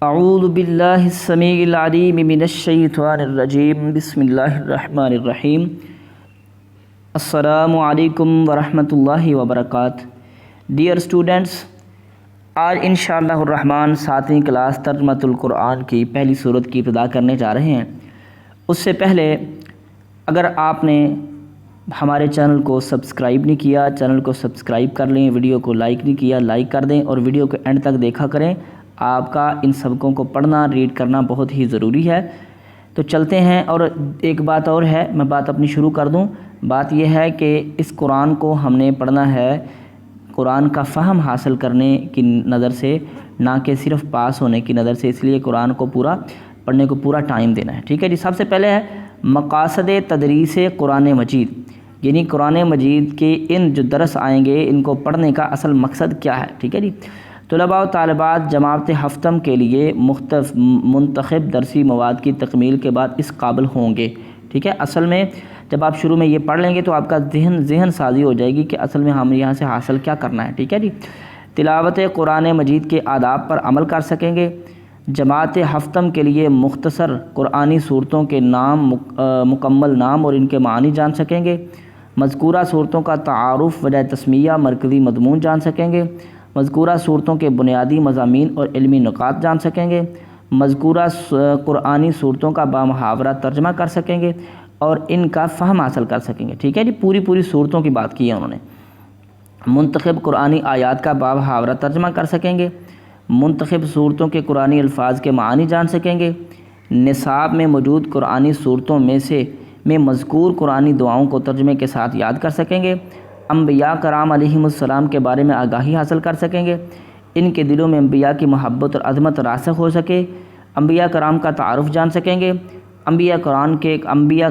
اعوذ باللہ السمیع العلیم من الشیطان الرجیم بسم اللہ الرحمن الرحیم۔ السلام علیکم ورحمۃ اللہ وبرکاتہ۔ ڈیئر اسٹوڈنٹس، آج انشاءاللہ الرحمن 7ویں کلاس ترجمۃ القرآن کی پہلی سورت کی ابتدا کرنے جا رہے ہیں۔ اس سے پہلے اگر آپ نے ہمارے چینل کو سبسکرائب نہیں کیا، چینل کو سبسکرائب کر لیں، ویڈیو کو لائک نہیں کیا لائک کر دیں اور ویڈیو کو اینڈ تک دیکھا کریں۔ آپ کا ان سبقوں کو پڑھنا ریڈ کرنا بہت ہی ضروری ہے۔ تو چلتے ہیں، اور ایک بات اور ہے، میں بات اپنی شروع کر دوں۔ بات یہ ہے کہ اس قرآن کو ہم نے پڑھنا ہے قرآن کا فہم حاصل کرنے کی نظر سے، نہ کہ صرف پاس ہونے کی نظر سے، اس لیے قرآن کو پورا پڑھنے کو پورا ٹائم دینا ہے، ٹھیک ہے جی۔ سب سے پہلے ہے مقاصد تدریس قرآن مجید، یعنی قرآن مجید کے ان جو درس آئیں گے ان کو پڑھنے کا اصل مقصد کیا ہے، ٹھیک ہے جی۔ طلباء و طالبات جماعت ہفتم کے لیے مختلف منتخب درسی مواد کی تکمیل کے بعد اس قابل ہوں گے، ٹھیک ہے۔ اصل میں جب آپ شروع میں یہ پڑھ لیں گے تو آپ کا ذہن سازی ہو جائے گی کہ اصل میں ہم یہاں سے حاصل کیا کرنا ہے، ٹھیک ہے جی۔ تلاوت قرآن مجید کے آداب پر عمل کر سکیں گے۔ جماعت ہفتم کے لیے مختصر قرآنی صورتوں کے نام، مکمل نام اور ان کے معنی جان سکیں گے۔ مذکورہ صورتوں کا تعارف، وجہ تسمیہ، مرکزی مضمون جان سکیں گے۔ مذکورہ صورتوں کے بنیادی مضامین اور علمی نکات جان سکیں گے۔ مذکورہ قرآنی صورتوں کا بامحاورہ ترجمہ کر سکیں گے اور ان کا فہم حاصل کر سکیں گے، ٹھیک ہے جی۔ پوری صورتوں کی بات کی ہے انہوں نے۔ منتخب قرآنی آیات کا بامحاورہ ترجمہ کر سکیں گے۔ منتخب صورتوں کے قرآنی الفاظ کے معانی جان سکیں گے۔ نصاب میں موجود قرآنی صورتوں میں مذکور قرآنی دعاؤں کو ترجمے کے ساتھ یاد کر سکیں گے۔ انبیاء کرام علیہم السلام کے بارے میں آگاہی حاصل کر سکیں گے۔ ان کے دلوں میں انبیاء کی محبت اور عظمت راسخ ہو سکے۔ انبیاء کرام کا تعارف جان سکیں گے۔ انبیاء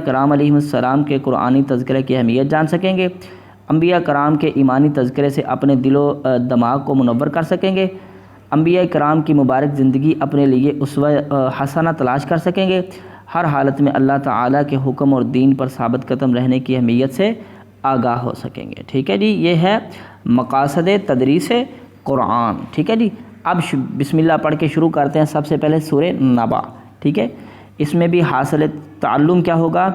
کرام علیہم السلام کے قرآنی تذکرے کی اہمیت جان سکیں گے۔ انبیاء کرام کے ایمانی تذکرے سے اپنے دل و دماغ کو منور کر سکیں گے۔ انبیاء کرام کی مبارک زندگی اپنے لیے اسوہ حسنہ تلاش کر سکیں گے۔ ہر حالت میں اللہ تعالیٰ کے حکم اور دین پر ثابت قدم رہنے کی اہمیت سے آگاہ ہو سکیں گے، ٹھیک ہے جی۔ یہ ہے مقاصد تدریس قرآن، ٹھیک ہے جی۔ اب بسم اللہ پڑھ کے شروع کرتے ہیں۔ سب سے پہلے سورہ نبا، ٹھیک ہے۔ اس میں بھی حاصل تعلم کیا ہوگا؟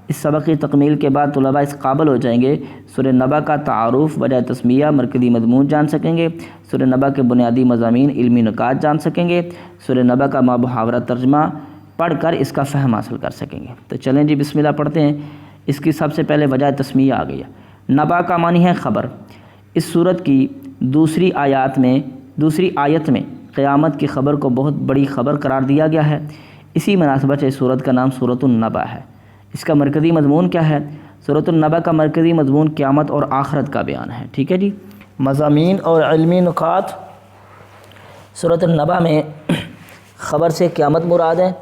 اس سبق کی تکمیل کے بعد طلباء اس قابل ہو جائیں گے سورہ نبا کا تعارف، وجہ تسمیہ، مرکزی مضمون جان سکیں گے۔ سورہ نبا کے بنیادی مضامین، علمی نکات جان سکیں گے۔ سورہ نبا کا بامحاورہ ترجمہ پڑھ کر اس کا فہم حاصل کر سکیں گے۔ تو چلیں جی بسم اللہ پڑھتے ہیں۔ اس کی سب سے پہلے وجہ تسمیہ آ گئی ہے۔ نبا کا معنی ہے خبر۔ اس صورت کی دوسری آیت میں قیامت کی خبر کو بہت بڑی خبر قرار دیا گیا ہے۔ اسی مناسبت سے اس صورت کا نام سورۃ النبا ہے۔ اس کا مرکزی مضمون کیا ہے؟ سورۃ النبا کا مرکزی مضمون قیامت اور آخرت کا بیان ہے، ٹھیک ہے جی۔ مضامین اور علمی نکات۔ سورۃ النبا میں خبر سے قیامت مراد ہے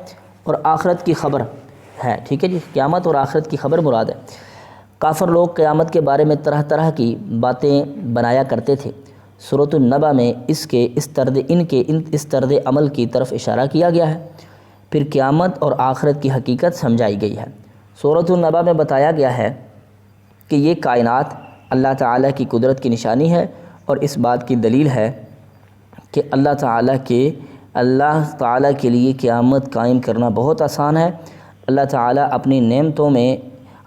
اور آخرت کی خبر ہے، ٹھیک ہے جی۔ قیامت اور آخرت کی خبر مراد ہے۔ کافر لوگ قیامت کے بارے میں طرح طرح کی باتیں بنایا کرتے تھے۔ سورۃ النبا میں اس طرز عمل کی طرف اشارہ کیا گیا ہے۔ پھر قیامت اور آخرت کی حقیقت سمجھائی گئی ہے۔ سورۃ النبا میں بتایا گیا ہے کہ یہ کائنات اللہ تعالیٰ کی قدرت کی نشانی ہے اور اس بات کی دلیل ہے کہ اللہ تعالیٰ کے لیے قیامت قائم کرنا بہت آسان ہے۔ اللہ تعالیٰ اپنی نعمتوں میں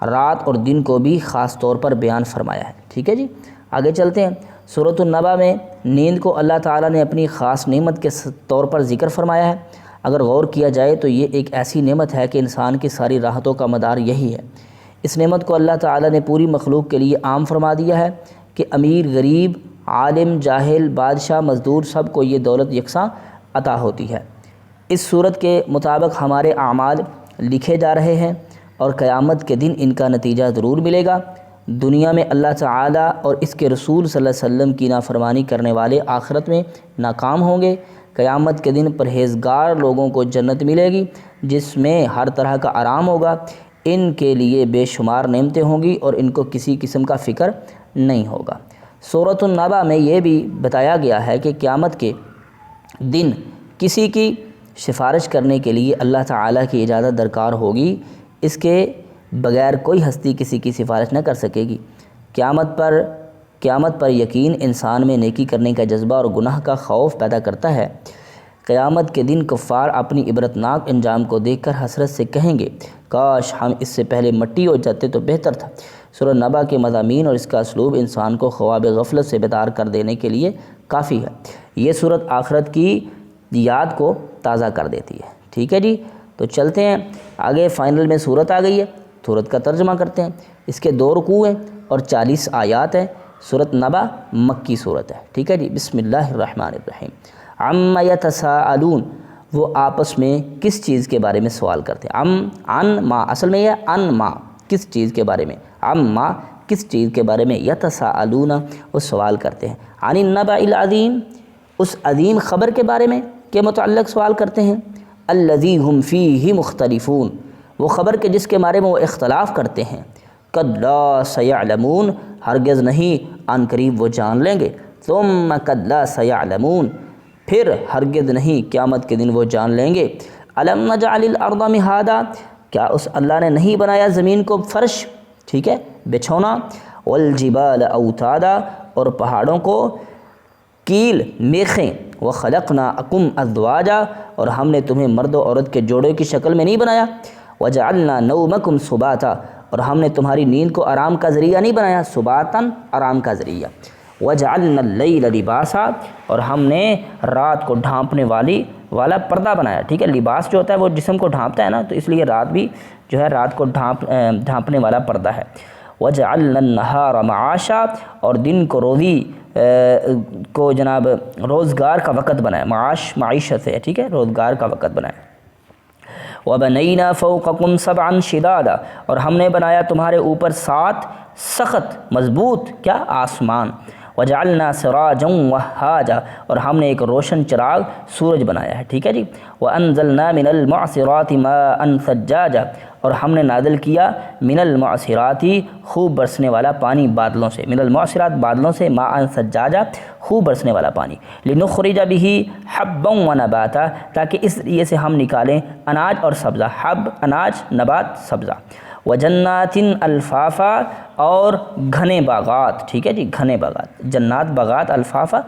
رات اور دن کو بھی خاص طور پر بیان فرمایا ہے، ٹھیک ہے جی۔ آگے چلتے ہیں۔ سورۃ النبا میں نیند کو اللہ تعالیٰ نے اپنی خاص نعمت کے طور پر ذکر فرمایا ہے۔ اگر غور کیا جائے تو یہ ایک ایسی نعمت ہے کہ انسان کی ساری راحتوں کا مدار یہی ہے۔ اس نعمت کو اللہ تعالیٰ نے پوری مخلوق کے لیے عام فرما دیا ہے کہ امیر، غریب، عالم، جاہل، بادشاہ، مزدور، سب کو یہ دولت یکساں عطا ہوتی ہے۔ اس صورت کے مطابق ہمارے اعمال لکھے جا رہے ہیں اور قیامت کے دن ان کا نتیجہ ضرور ملے گا۔ دنیا میں اللہ تعالیٰ اور اس کے رسول صلی اللہ علیہ وسلم کی نافرمانی کرنے والے آخرت میں ناکام ہوں گے۔ قیامت کے دن پرہیزگار لوگوں کو جنت ملے گی جس میں ہر طرح کا آرام ہوگا۔ ان کے لیے بے شمار نعمتیں ہوں گی اور ان کو کسی قسم کا فکر نہیں ہوگا۔ سورۃ النبا میں یہ بھی بتایا گیا ہے کہ قیامت کے دن کسی کی سفارش کرنے کے لیے اللہ تعالیٰ کی اجازت درکار ہوگی، اس کے بغیر کوئی ہستی کسی کی سفارش نہ کر سکے گی۔ قیامت پر یقین انسان میں نیکی کرنے کا جذبہ اور گناہ کا خوف پیدا کرتا ہے۔ قیامت کے دن کفار اپنی عبرتناک انجام کو دیکھ کر حسرت سے کہیں گے کاش ہم اس سے پہلے مٹی ہو جاتے تو بہتر تھا۔ سورہ نبا کے مضامین اور اس کا اسلوب انسان کو خواب غفلت سے بیدار کر دینے کے لیے کافی ہے۔ یہ صورت آخرت کی یاد کو تازہ کر دیتی ہے۔ ٹھیک ہے جی، تو چلتے ہیں آگے، فائنل میں صورت آ گئی ہے، صورت کا ترجمہ کرتے ہیں۔ اس کے 2 رکوع ہیں اور 40 آیات ہیں۔ سورۃ نبا مکی صورت ہے۔ ٹھیک ہے جی، بسم اللہ الرحمن الرحیم۔ عما یتساءلون، وہ آپس میں کس چیز کے بارے میں سوال کرتے ہیں۔ عن ما، اصل میں یہ ان ما، کس چیز کے بارے میں، عما کس چیز کے بارے میں، یتساءلون وہ سوال کرتے ہیں، عن النبأ العظیم اس عظیم خبر کے بارے میں کے متعلق سوال کرتے ہیں، الذی ہم فیہ مختلفون وہ خبر کے جس کے بارے میں وہ اختلاف کرتے ہیں، کلا سیعلمون ہرگز نہیں عن قریب وہ جان لیں گے، ثم کلا سیعلمون پھر ہرگز نہیں قیامت کے دن وہ جان لیں گے، الم نجعل الارض مہادا کیا اس اللہ نے نہیں بنایا زمین کو فرش، ٹھیک ہے بچھونا، والجبال اوتادا اور پہاڑوں کو کیل میخیں، وخلقناکم ازواجا اور ہم نے تمہیں مرد و عورت کے جوڑوں کی شکل میں نہیں بنایا، وجعلنا نومکم سباتا اور ہم نے تمہاری نیند کو آرام کا ذریعہ نہیں بنایا، سباتن آرام کا ذریعہ، وجعلنا اللیل لباسا اور ہم نے رات کو ڈھانپنے والا پردہ بنایا، ٹھیک ہے لباس جو ہوتا ہے وہ جسم کو ڈھانپتا ہے نا، تو اس لیے رات بھی جو ہے رات کو ڈھانپنے والا پردہ ہے، وجعلنا النہار معاشا اور دن کو روزی کو جناب روزگار کا وقت بنایا، معاش معیشت ہے، ٹھیک ہے روزگار کا وقت بنایا، وَبَنَيْنَا فَوْقَكُمْ سَبْعًا شِدَادًا اور ہم نے بنایا تمہارے اوپر 7 سخت مضبوط کیا آسمان، وَجَعَلْنَا سِرَاجًا وَهَّاجًا اور ہم نے ایک روشن چراغ سورج بنایا ہے، ٹھیک ہے جی، وَأَنزَلْنَا مِنَ الْمُعْصِرَاتِ مَاءً ثَجَّاجًا اور ہم نے نازل کیا من المعصرات خوب برسنے والا پانی بادلوں سے، من المعصرات بادلوں سے، ماءً ثجاجا خوب برسنے والا پانی، لنخرج به حبا ونباتا تاکہ اس ذریعے سے ہم نکالیں اناج اور سبزہ، حب اناج، نبات سبزہ، وجنات الفافا اور گھنے باغات، ٹھیک ہے جی گھنے باغات، جنات باغات، الفافا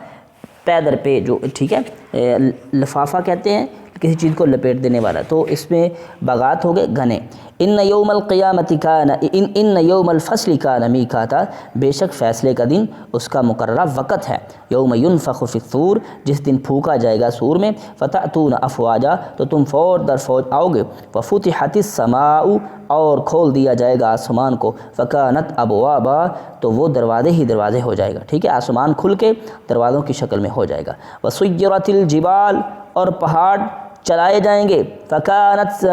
پے در پہ جو، ٹھیک ہے لفافہ کہتے ہیں کسی چیز کو لپیٹ دینے والا، تو اس میں باغات ہو گئے گھنے، ان یوم القیامت کان ان یوم الفصل کان میقاتا بے شک فیصلے کا دن اس کا مقررہ وقت ہے، یوم ینفخ فی الصور جس دن پھونکا جائے گا سور میں، فتأتون افواجا تو تم فوج در فوج آؤ گے، وفتحت السماء اور کھول دیا جائے گا آسمان کو، فکانت ابوابا تو وہ دروازے ہی دروازے ہو جائے گا، ٹھیک ہے آسمان کھل کے دروازوں کی شکل میں ہو جائے گا، وسیرت الجبال اور پہاڑ چلائے جائیں گے، فکانت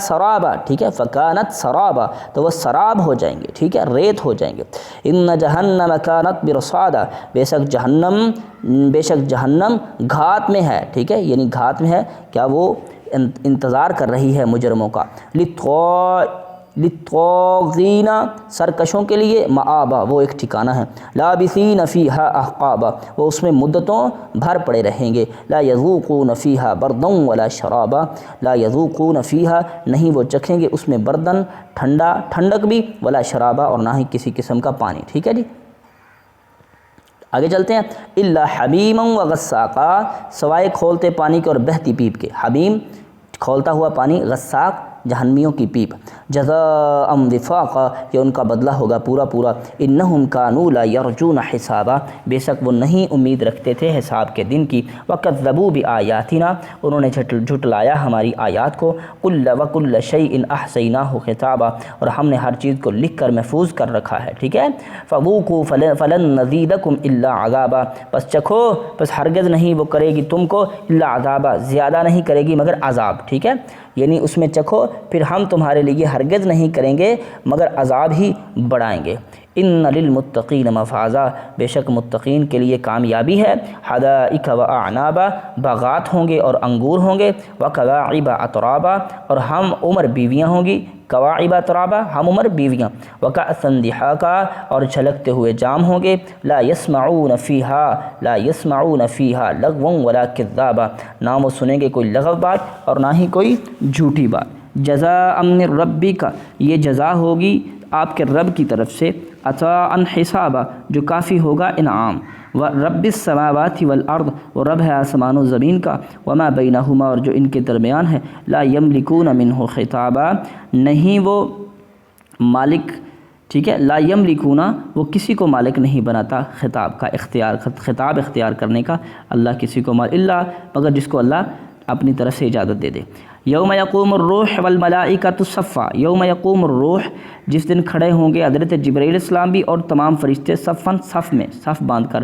سرابا، ٹھیک ہے فکانت سرابا تو وہ سراب ہو جائیں گے، ٹھیک ہے ریت ہو جائیں گے، ان جہنم کانت مرصادا بے شک جہنم گھات میں ہے، ٹھیک ہے یعنی گھات میں ہے کیا وہ انتظار کر رہی ہے مجرموں کا، للطاغین سرکشوں کے لیے، مآبا وہ ایک ٹھکانہ ہے، لابثین فیہا احقابا وہ اس میں مدتوں بھر پڑے رہیں گے، لا یذوقون فیہا بردا ولا شرابا لا یذوقون فیہا نہیں وہ چکھیں گے اس میں بردن ٹھنڈک بھی، ولا شرابا اور نہ ہی کسی قسم کا پانی، ٹھیک ہے جی آگے چلتے ہیں، الا حمیما وغساقا سوائے کھولتے پانی کے اور بہتی پیپ کے، حمیم کھولتا ہوا پانی، غساق جہنمیوں کی پیپ، جزاء وفاقا یہ ان کا بدلہ ہوگا پورا پورا، انہم کانوا لا یرجون حسابا بے شک وہ نہیں امید رکھتے تھے حساب کے دن کی، وکذبوا بآیاتنا انہوں نے جھٹلایا ہماری آیات کو، وکل شیء احصیناہ کتابا اور ہم نے ہر چیز کو لکھ کر محفوظ کر رکھا ہے، ٹھیک ہے، فذوقوا فلن نزیدکم الا عذابا بس چکھو بس ہرگز نہیں وہ کرے گی تم کو الا عذابا زیادہ نہیں کرے گی مگر عذاب، ٹھیک ہے یعنی اس میں چکھو پھر ہم تمہارے لیے ہرگز نہیں کریں گے مگر عذاب ہی بڑھائیں گے، ان للمتقین مفازا بے شک متقین کے لیے کامیابی ہے، حدائق و اعنابا باغات ہوں گے اور انگور ہوں گے، وکواعب اترابا اور ہم عمر بیویاں ہوں گی، کواعب اترابا ہم عمر بیویاں، وکأسا دحاقا اور چھلکتے ہوئے جام ہوں گے، لا یسمعون فیہا لغوا ولا کذابا نہ وہ سنیں گے کوئی لغو بات اور نہ ہی کوئی جھوٹی بات، جزاء من ربک یہ جزا ہوگی آپ کے رب کی طرف سے، عطاء حسابا جو کافی ہوگا انعام، رب السماوات والارض، اور رب ہے آسمان و زمین کا، وما بینہما، اور جو ان کے درمیان ہے، لا یملکون منہ خطابا، نہیں وہ مالک، ٹھیک ہے، لا یملکون، وہ کسی کو مالک نہیں بناتا خطاب کا خطاب اختیار کرنے کا، اللہ کسی کو اللہ مگر جس کو اللہ اپنی طرف سے اجازت دے دے۔ یوم یقوم الروح والملائکۃ صفا، یوم یقوم الروح، جس دن کھڑے ہوں گے حضرت جبرائیل السلام بھی اور تمام فرشتے صفاً، صف میں، صف باندھ کر،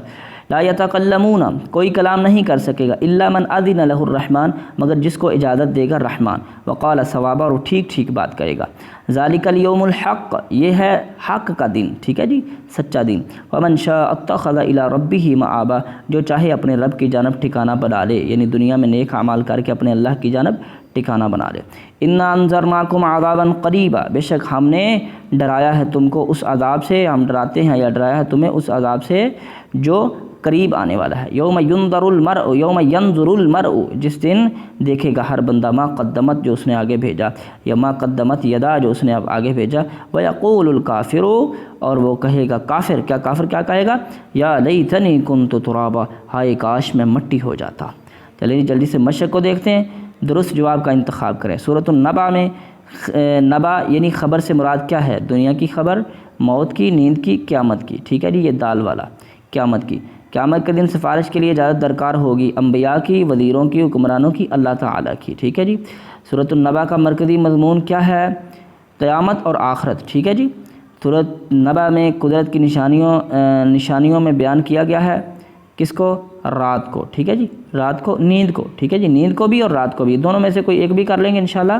لا یتکلمون، کوئی کلام نہیں کر سکے گا، الا من اذن لہ الرحمن، مگر جس کو اجازت دے گا رحمان، وقال صوابا، اور ٹھیک ٹھیک بات کرے گا۔ ذالک الیوم الحق، یہ ہے حق کا دن، ٹھیک ہے جی، سچا دن۔ ومن شاء اتخذ الی ربہ مآبا، جو چاہے اپنے رب کی جانب ٹھکانہ بنا لے، یعنی دنیا میں نیک اعمال کر کے اپنے اللہ کی جانب ٹھکانہ بنا لے۔ انا انذرناکم عذابا قریبا، بے شک ہم نے ڈرایا ہے تم کو اس عذاب سے، ہم ڈراتے ہیں یا ڈرایا ہے تمہیں اس عذاب سے جو قریب آنے والا ہے۔ یوم ینظر المرء، یوم ینظر المرء، جس دن دیکھے گا ہر بندہ ما قدمت، جو اس نے آگے بھیجا، یا ما قدمت یدا، جو اس نے اب آگے بھیجا، ویقول الکافر، اور وہ کہے گا کافر، کافر کیا کہے گا، یا لیتنی کنت ترابا، ہائے کاش میں مٹی ہو جاتا۔ چلیے جلدی سے مشق کو دیکھتے ہیں، درست جواب کا انتخاب کریں۔ سورۃ النبا میں نبا یعنی خبر سے مراد کیا ہے؟ دنیا کی خبر، موت کی، نیند کی، قیامت کی، ٹھیک ہے جی، یہ دال والا، قیامت کی۔ قیامت کے دن سفارش کے لیے اجازت درکار ہوگی، انبیاء کی، وزیروں کی، حکمرانوں کی، اللہ تعالیٰ کی، ٹھیک ہے جی۔ سورۃ النبا کا مرکزی مضمون کیا ہے؟ قیامت اور آخرت، ٹھیک ہے جی۔ سورۃ نبا میں قدرت کی نشانیوں میں بیان کیا گیا ہے، کس کو؟ رات کو، ٹھیک ہے جی، رات کو، نیند کو، ٹھیک ہے جی، نیند کو بھی اور رات کو بھی، دونوں میں سے کوئی ایک بھی کر لیں گے انشاءاللہ،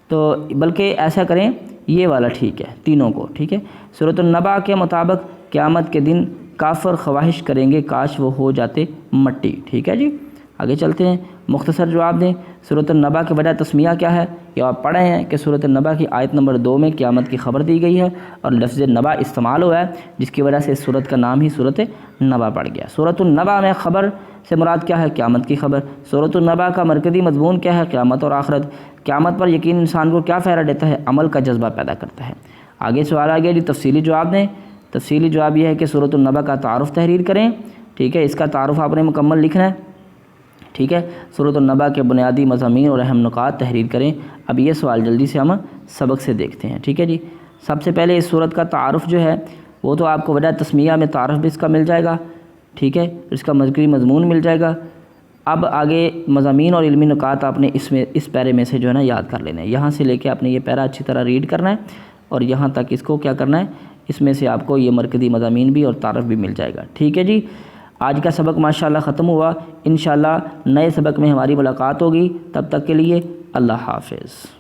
تو بلکہ ایسا کریں یہ والا ٹھیک ہے، تینوں کو، ٹھیک ہے۔ سورۃ النبا کے مطابق قیامت کے دن کافر خواہش کریں گے کاش وہ ہو جاتے مٹی، ٹھیک ہے جی۔ آگے چلتے ہیں، مختصر جواب دیں۔ سورۃ النبا کی وجہ تسمیہ کیا ہے؟ یہ آپ پڑھے ہیں کہ سورۃ النبا کی آیت نمبر 2 میں قیامت کی خبر دی گئی ہے اور لفظ نبا استعمال ہوا ہے، جس کی وجہ سے اس سورت کا نام ہی سورۃ نبا پڑ گیا۔ سورۃ النبا میں خبر سے مراد کیا ہے؟ قیامت کی خبر۔ سورۃ النبا کا مرکزی مضمون کیا ہے؟ قیامت اور آخرت۔ قیامت پر یقین انسان کو کیا فائدہ دیتا ہے؟ عمل کا جذبہ پیدا کرتا ہے۔ آگے سوال آ گیا جی، تفصیلی جواب دیں۔ تفصیلی جواب یہ ہے کہ سورۃ النبا کا تعارف تحریر کریں، ٹھیک ہے، اس کا تعارف آپ نے مکمل لکھنا ہے، ٹھیک ہے۔ سورۃ النبا کے بنیادی مضامین اور اہم نکات تحریر کریں۔ اب یہ سوال جلدی سے ہم سبق سے دیکھتے ہیں، ٹھیک ہے جی۔ سب سے پہلے اس سورت کا تعارف جو ہے وہ تو آپ کو وجہ تسمیہ میں تعارف بھی اس کا مل جائے گا، ٹھیک ہے، اس کا مذکری مضمون مل جائے گا۔ اب آگے مضامین اور علمی نکات آپ نے اس پیرے میں سے جو ہے نا یاد کر لینا ہے، یہاں سے لے کے آپ نے یہ پیرا اچھی طرح ریڈ کرنا ہے اور یہاں تک اس کو کیا کرنا ہے، اس میں سے آپ کو یہ مرکزی مضامین بھی اور تعارف بھی مل جائے گا، ٹھیک ہے جی۔ آج کا سبق ماشاءاللہ ختم ہوا، انشاءاللہ نئے سبق میں ہماری ملاقات ہوگی، تب تک کے لیے اللہ حافظ۔